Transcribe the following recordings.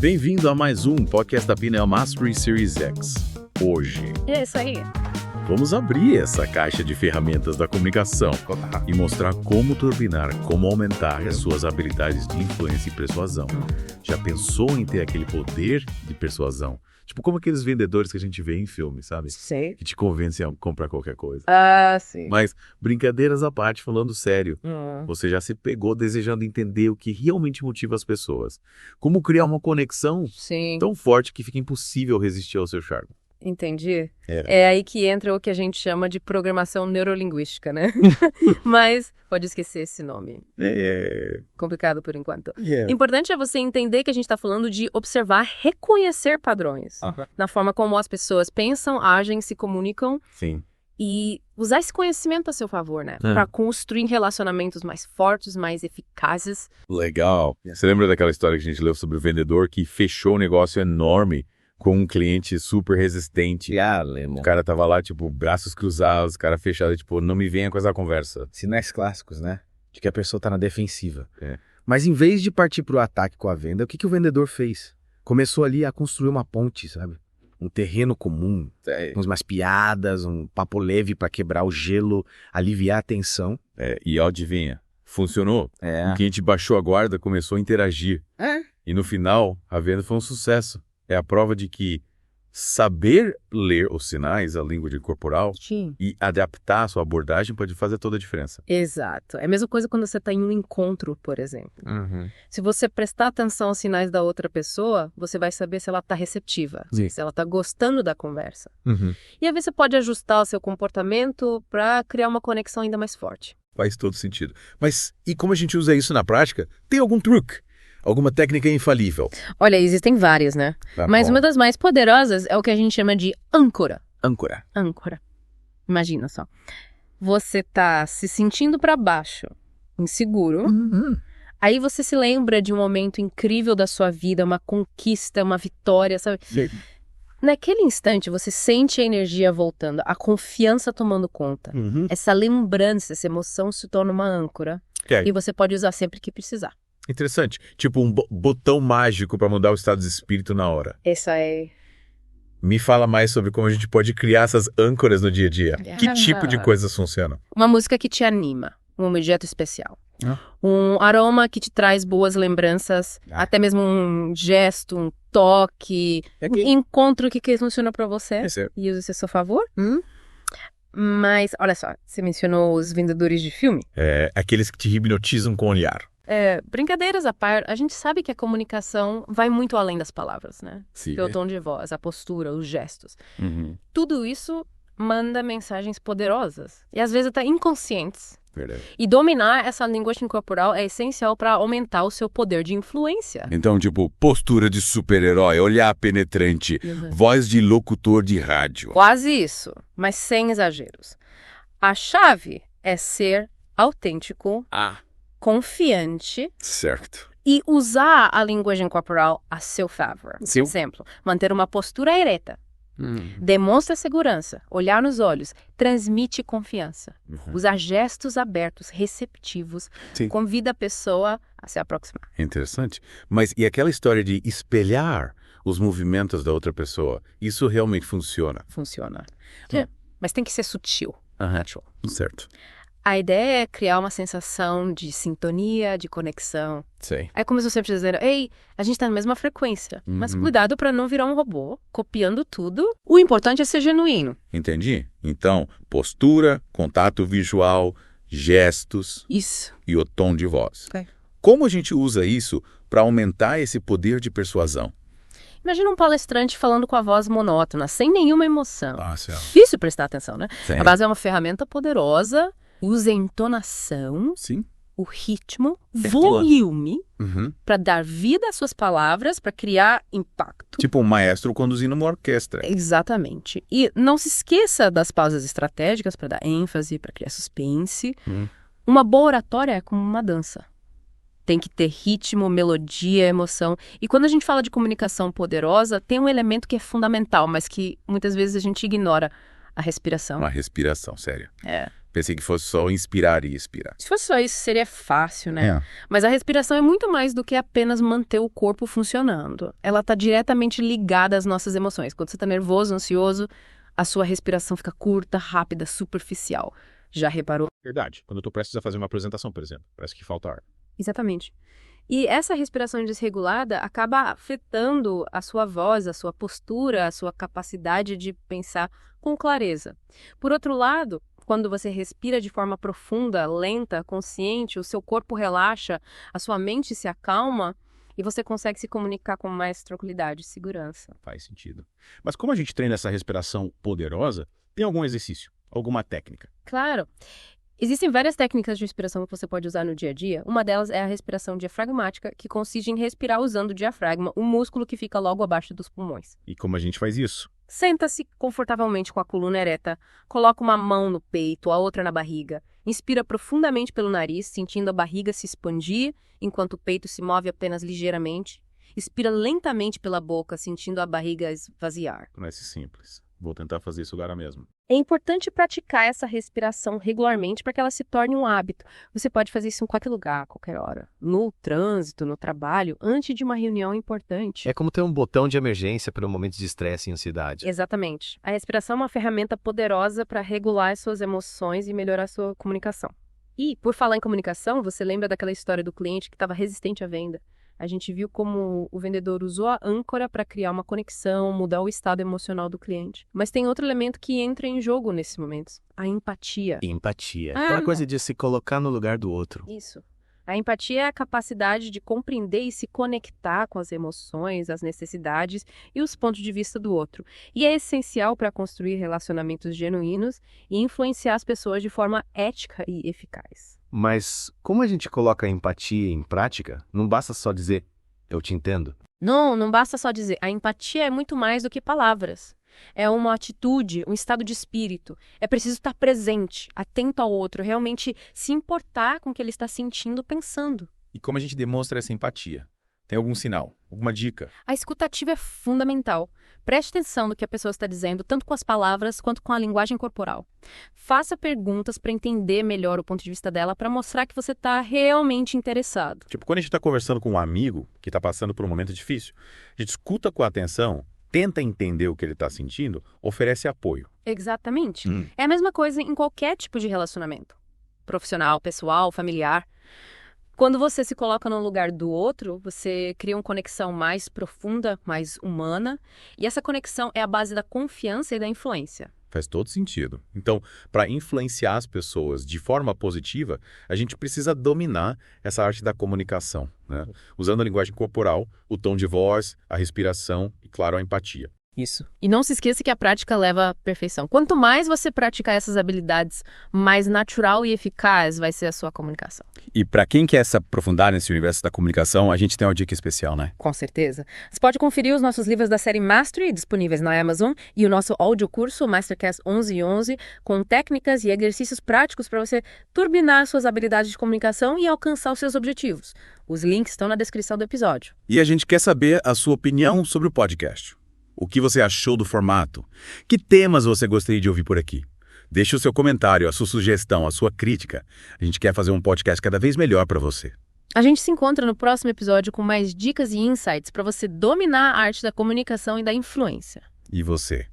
Bem-vindo a mais um podcast da Pineal Mastery Series X. Hoje, É isso aí. vamos abrir essa caixa de ferramentas da comunicação e mostrar como turbinar, como aumentar as suas habilidades de influência e persuasão. Já pensou em ter aquele poder de persuasão? Tipo como aqueles vendedores que a gente vê em filme, sabe? Sei. Que te convencem a comprar qualquer coisa. Ah, sim. Mas, brincadeiras à parte, falando sério, você já se pegou desejando entender o que realmente motiva as pessoas. Como criar uma conexão Sim, tão forte que fica impossível resistir ao seu charme. entendi. É. É aí que entra o que a gente chama de programação neurolinguística, né? Mas pode esquecer esse nome. Complicado por enquanto. Importante é você entender que a gente está falando de observar, reconhecer padrões na forma como as pessoas pensam, agem, se comunicam Sim. e usar esse conhecimento a seu favor, né? Para construir relacionamentos mais fortes, mais eficazes. Legal. Você lembra daquela história que a gente leu sobre o vendedor que fechou um negócio enorme com um cliente super resistente? O cara tava lá, tipo, braços cruzados, cara fechado, tipo, não me venha com essa conversa. Sinais clássicos, né? De que a pessoa tá na defensiva. É. Mas em vez de partir pro ataque com a venda, o que o vendedor fez? Começou ali a construir uma ponte, sabe? Um terreno comum, umas piadas, um papo leve pra quebrar o gelo, aliviar a tensão. E adivinha? Funcionou. É. O cliente baixou a guarda, começou a interagir. E no final, a venda foi um sucesso. É a prova de que saber ler os sinais, a língua corporal, Sim. e adaptar a sua abordagem pode fazer toda a diferença. Exato. É a mesma coisa quando você está em um encontro, por exemplo. Se você prestar atenção aos sinais da outra pessoa, você vai saber se ela está receptiva, Sim. se ela está gostando da conversa. E aí você pode ajustar o seu comportamento para criar uma conexão ainda mais forte. Faz todo sentido. Mas e como a gente usa isso na prática? Tem algum truque? Alguma técnica infalível? Olha, existem várias, né? Mas uma das mais poderosas é o que a gente chama de âncora. Âncora. Âncora. Imagina só. Você tá se sentindo para baixo, inseguro. Aí você se lembra de um momento incrível da sua vida, uma conquista, uma vitória, sabe? Sim. Naquele instante, você sente a energia voltando, a confiança tomando conta. Essa lembrança, essa emoção se torna uma âncora. E você pode usar sempre que precisar. Interessante. Tipo um botão mágico para mudar o estado de espírito na hora. Essa é... Me fala mais sobre como a gente pode criar essas âncoras no dia a dia. Que tipo de coisas funcionam? Uma música que te anima, um objeto especial. Um aroma que te traz boas lembranças, até mesmo um gesto, um toque, um encontro que funciona pra você e usa isso a seu favor. Mas, olha só, você mencionou os vendedores de filme. Aqueles que te hipnotizam com o olhar. Brincadeiras à parte, a gente sabe que a comunicação vai muito além das palavras, né? Sim. Pelo tom de voz, a postura, os gestos. Tudo isso manda mensagens poderosas e às vezes até inconscientes. Verdade. E dominar essa linguagem corporal é essencial para aumentar o seu poder de influência. Então, tipo, postura de super-herói, olhar penetrante, voz de locutor de rádio. Quase isso, mas sem exageros. A chave é ser autêntico, confiante Certo. e usar a linguagem corporal a seu favor. Sim. Exemplo, manter uma postura ereta. Demonstra segurança, olhar nos olhos, transmite confiança. Usar gestos abertos, receptivos, Sim. convida a pessoa a se aproximar. Interessante. Mas e aquela história de espelhar os movimentos da outra pessoa? Isso realmente funciona? Funciona. Mas tem que ser sutil. Certo. A ideia é criar uma sensação de sintonia, de conexão. Sei. É como se você dizendo, ei, a gente tá na mesma frequência, mas cuidado para não virar um robô, copiando tudo. O importante é ser genuíno. Entendi. Então, postura, contato visual, gestos Isso. e o tom de voz. Ok. Como a gente usa isso para aumentar esse poder de persuasão? Imagina um palestrante falando com a voz monótona, sem nenhuma emoção. Certo. Difícil prestar atenção, né? Sim. A base é uma ferramenta poderosa, usa a entonação, Sim. o ritmo, volume, Uhum. para dar vida às suas palavras, para criar impacto. Tipo um maestro conduzindo uma orquestra. Exatamente. E não se esqueça das pausas estratégicas para dar ênfase, para criar suspense. Uma boa oratória é como uma dança. Tem que ter ritmo, melodia, emoção. E quando a gente fala de comunicação poderosa, tem um elemento que é fundamental, mas que muitas vezes a gente ignora: a respiração. Uma respiração, sério. É. Pensei que fosse só inspirar e expirar. Se fosse só isso, seria fácil, né? Mas a respiração é muito mais do que apenas manter o corpo funcionando. Ela está diretamente ligada às nossas emoções. Quando você está nervoso, ansioso, a sua respiração fica curta, rápida, superficial. Já reparou? Verdade. Quando eu tô prestes a fazer uma apresentação, por exemplo, parece que falta ar. Exatamente. E essa respiração desregulada acaba afetando a sua voz, a sua postura, a sua capacidade de pensar com clareza. Por outro lado, quando você respira de forma profunda, lenta, consciente, o seu corpo relaxa, a sua mente se acalma e você consegue se comunicar com mais tranquilidade e segurança. Faz sentido. Mas como a gente treina essa respiração poderosa, tem algum exercício, alguma técnica? Claro. Existem várias técnicas de respiração que você pode usar no dia a dia. Uma delas é a respiração diafragmática, que consiste em respirar usando o diafragma, o músculo que fica logo abaixo dos pulmões. E como a gente faz isso? Senta-se confortavelmente com a coluna ereta, coloca uma mão no peito, a outra na barriga. Inspira profundamente pelo nariz, sentindo a barriga se expandir, enquanto o peito se move apenas ligeiramente. Expira lentamente pela boca, sentindo a barriga esvaziar. Parece simples. Vou tentar fazer isso agora mesmo. É importante praticar essa respiração regularmente para que ela se torne um hábito. Você pode fazer isso em qualquer lugar, a qualquer hora. No trânsito, no trabalho, antes de uma reunião importante. É como ter um botão de emergência para momentos de estresse e ansiedade. Exatamente. A respiração é uma ferramenta poderosa para regular as suas emoções e melhorar a sua comunicação. E, por falar em comunicação, você lembra daquela história do cliente que estava resistente à venda? A gente viu como o vendedor usou a âncora para criar uma conexão, mudar o estado emocional do cliente. Mas tem outro elemento que entra em jogo nesses momentos: a empatia. Empatia. Aquela coisa de se colocar no lugar do outro. Isso. A empatia é a capacidade de compreender e se conectar com as emoções, as necessidades e os pontos de vista do outro. E é essencial para construir relacionamentos genuínos e influenciar as pessoas de forma ética e eficaz. Mas como a gente coloca a empatia em prática, não basta só dizer, eu te entendo. Não basta só dizer. A empatia é muito mais do que palavras. É uma atitude, um estado de espírito. É preciso estar presente, atento ao outro, realmente se importar com o que ele está sentindo, pensando. E como a gente demonstra essa empatia? Tem algum sinal? Alguma dica? A escutativa é fundamental. Preste atenção no que a pessoa está dizendo, tanto com as palavras quanto com a linguagem corporal. Faça perguntas para entender melhor o ponto de vista dela, para mostrar que você está realmente interessado. Tipo, quando a gente está conversando com um amigo que está passando por um momento difícil, a gente escuta com atenção, tenta entender o que ele está sentindo, oferece apoio. Exatamente. É a mesma coisa em qualquer tipo de relacionamento. Profissional, pessoal, familiar. Quando você se coloca no lugar do outro, você cria uma conexão mais profunda, mais humana. E essa conexão é a base da confiança e da influência. Faz todo sentido. Então, para influenciar as pessoas de forma positiva, a gente precisa dominar essa arte da comunicação, né? Usando a linguagem corporal, o tom de voz, a respiração e, claro, a empatia. Isso. E não se esqueça que a prática leva à perfeição. Quanto mais você praticar essas habilidades, mais natural e eficaz vai ser a sua comunicação. E para quem quer se aprofundar nesse universo da comunicação, a gente tem uma dica especial, né? Com certeza. Você pode conferir os nossos livros da série Mastery, disponíveis na Amazon, e o nosso audiocurso Masterclass 1111, com técnicas e exercícios práticos para você turbinar suas habilidades de comunicação e alcançar os seus objetivos. Os links estão na descrição do episódio. E a gente quer saber a sua opinião sobre o podcast. O que você achou do formato? Que temas você gostaria de ouvir por aqui? Deixe o seu comentário, a sua sugestão, a sua crítica. A gente quer fazer um podcast cada vez melhor para você. A gente se encontra no próximo episódio com mais dicas e insights para você dominar a arte da comunicação e da influência. E você?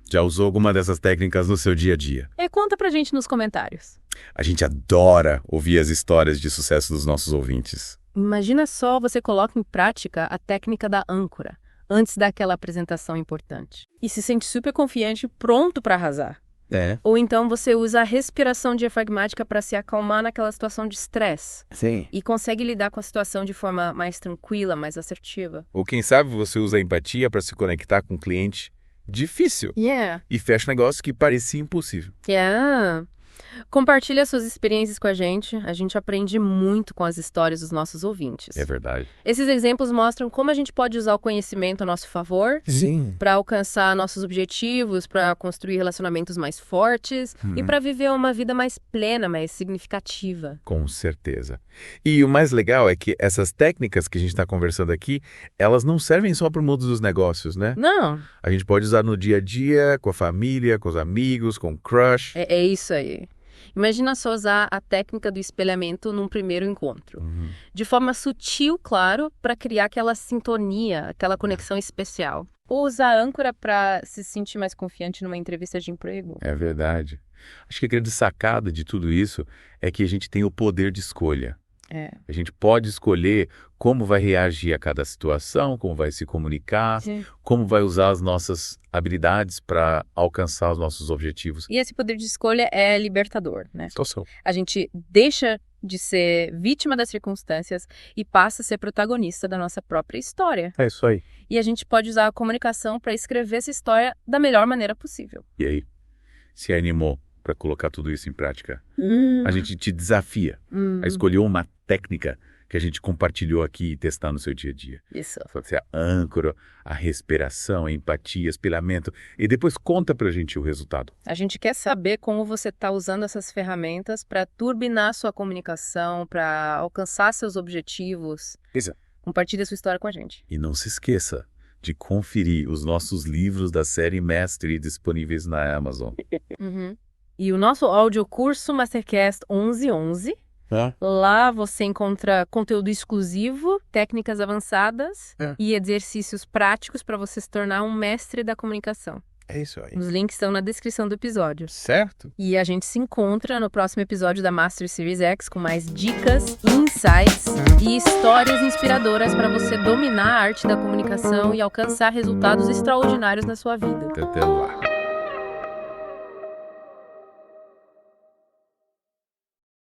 Já usou alguma dessas técnicas no seu dia a dia? E conta pra gente nos comentários. A gente adora ouvir as histórias de sucesso dos nossos ouvintes. Imagina só você coloca em prática a técnica da âncora antes daquela apresentação importante. E se sente super confiante, pronto para arrasar. Ou então você usa a respiração diafragmática para se acalmar naquela situação de estresse. Sim. E consegue lidar com a situação de forma mais tranquila, mais assertiva. Ou quem sabe você usa a empatia para se conectar com um cliente difícil. Yeah. E fecha um negócio que parecia impossível. Yeah. Compartilha suas experiências com a gente aprende muito com as histórias dos nossos ouvintes. É verdade. Esses exemplos mostram como a gente pode usar o conhecimento a nosso favor para alcançar nossos objetivos, para construir relacionamentos mais fortes e para viver uma vida mais plena, mais significativa. Com certeza. E o mais legal é que essas técnicas que a gente está conversando aqui, elas não servem só para o mundo dos negócios, né? Não. A gente pode usar no dia a dia, com a família, com os amigos, com o crush. É isso aí. Imagina só usar a técnica do espelhamento num primeiro encontro. De forma sutil, claro, para criar aquela sintonia, aquela conexão especial. Ou usar âncora para se sentir mais confiante numa entrevista de emprego. É verdade. Acho que a grande sacada de tudo isso é que a gente tem o poder de escolha. A gente pode escolher como vai reagir a cada situação, como vai se comunicar, como vai usar as nossas habilidades para alcançar os nossos objetivos. E esse poder de escolha é libertador, né? Total. A gente deixa de ser vítima das circunstâncias e passa a ser protagonista da nossa própria história. É isso aí. E a gente pode usar a comunicação para escrever essa história da melhor maneira possível. E aí, se animou para colocar tudo isso em prática? A gente te desafia a escolher uma técnica que a gente compartilhou aqui e testar no seu dia a dia. Isso. Pode ser a âncora, a respiração, a empatia, espelhamento. E depois conta pra gente o resultado. A gente quer saber como você está usando essas ferramentas para turbinar sua comunicação, para alcançar seus objetivos. Exato. Compartilhe a sua história com a gente. E não se esqueça de conferir os nossos livros da série Mestre disponíveis na Amazon. E o nosso audiocurso Mastercast 1111. Lá você encontra conteúdo exclusivo, técnicas avançadas e exercícios práticos para você se tornar um mestre da comunicação. É isso aí. Os links estão na descrição do episódio. Certo? E a gente se encontra no próximo episódio da Master Series X com mais dicas, insights e histórias inspiradoras para você dominar a arte da comunicação e alcançar resultados extraordinários na sua vida. Até lá.